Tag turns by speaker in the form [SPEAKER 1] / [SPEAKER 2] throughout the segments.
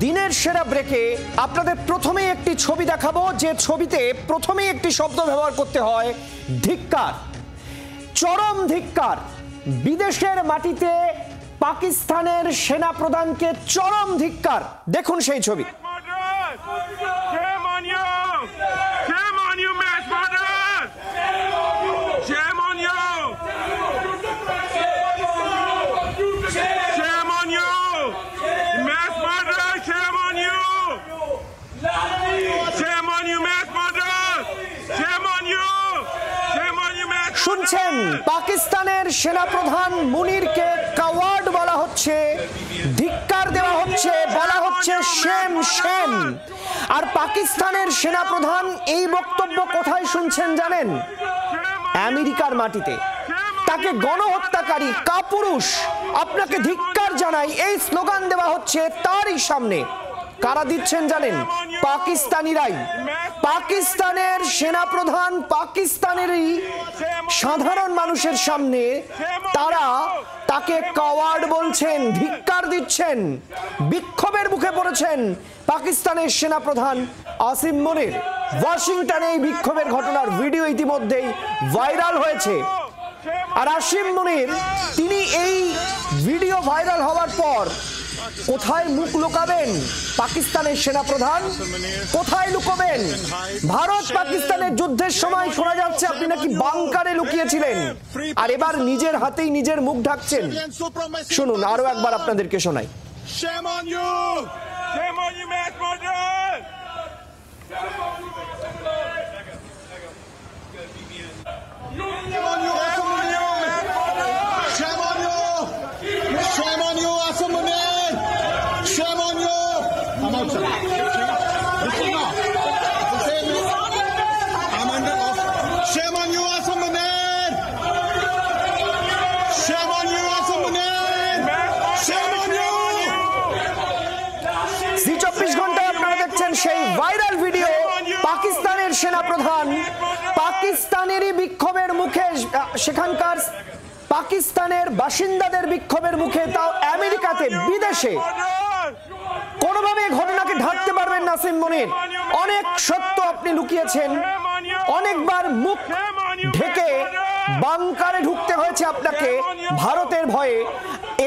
[SPEAKER 1] দিনের সেরা ব্রেকে আপনাদের প্রথমেই একটি ছবি দেখাবো, যে ছবিতে প্রথমেই একটি শব্দ ব্যবহার করতে হয়, ধিক্কার, চরম ধিক্কার। বিদেশের মাটিতে পাকিস্তানের সেনা প্রধানকে চরম ধিক্কার। দেখুন সেই ছবি। শুনছেন, পাকিস্তানের সেনাপ্রধান মুনিরকে কাওয়ার্ড বলা হচ্ছে, ধিক্কার দেওয়া হচ্ছে, বলা হচ্ছে শেম শেম। আর পাকিস্তানের সেনাপ্রধান এই বক্তব্য কোথায় শুনছেন জানেন? আমেরিকার মাটিতে। তাকে গণহত্যাকারী, কাপুরুষ, আপনাকে ধিক্কার জানাই, এই স্লোগান দেওয়া হচ্ছে তারই সামনে। কারা দিচ্ছেন জানেন? পাকিস্তানিরাই। পাকিস্তানের সেনাপ্রধান পাকিস্তানেরই সাধারণ মানুষের সামনে তারা তাকে কাওয়ার্ড বলছেন, ধিক্কার দিচ্ছেন। বিক্ষোভের মুখে পড়েছেন পাকিস্তানের সেনাপ্রধান আসিম মনির। ওয়াশিংটনে এই বিক্ষোভের ঘটনার ভিডিও ইতিমধ্যেই ভাইরাল হয়েছে। আর আসিম মনির তিনি এই ভিডিও ভাইরাল হওয়ার পর কোথায় মুখ লুকাবেন? পাকিস্তানের সেনাপ্রধান কোথায় লুকাবেন? ভারত পাকিস্তানের যুদ্ধের সময় শোনা যাচ্ছে আপনি নাকি বাংকারে লুকিয়েছিলেন, আর এবার নিজের হাতেই নিজের মুখ ঢাকছেন। শুনুন, আরো একবার আপনাদেরকে শোনাই। সেই ভাইরাল ভিডিও, পাকিস্তানের সেনাপ্রধান পাকিস্তানেরই বিক্ষোভের মুখে, সেখানকার পাকিস্তানের বাসিন্দাদের বিক্ষোভের মুখে, তাও আমেরিকাতে, বিদেশে, কোনোভাবে ঘটনাকে ঢাকতে পারবেন না আসিম মনির। অনেক সত্য আপনি লুকিয়েছেন, অনেকবার মুখ ঢেকে বাংকারে ঢুকতে হয়েছে আপনাকে ভারতের ভয়ে।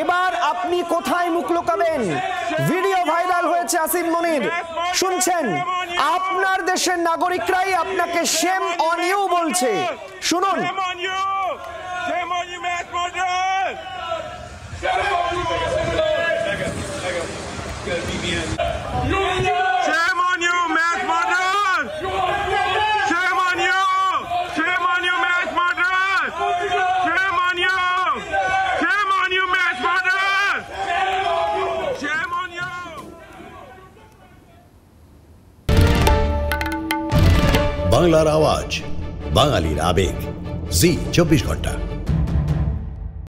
[SPEAKER 1] এবার আপনি কোথায় মুখ লুকাবেন? ভিডিও ভাইরাল হয়েছে আসিম মনির। শুনছেন, আপনার দেশের নাগরিকরাই আপনাকে শেম অন ইউ বলছে। শুনুন।
[SPEAKER 2] বাংলার আওয়াজ, বাঙালির আবেগ, জি 24 ঘন্টা।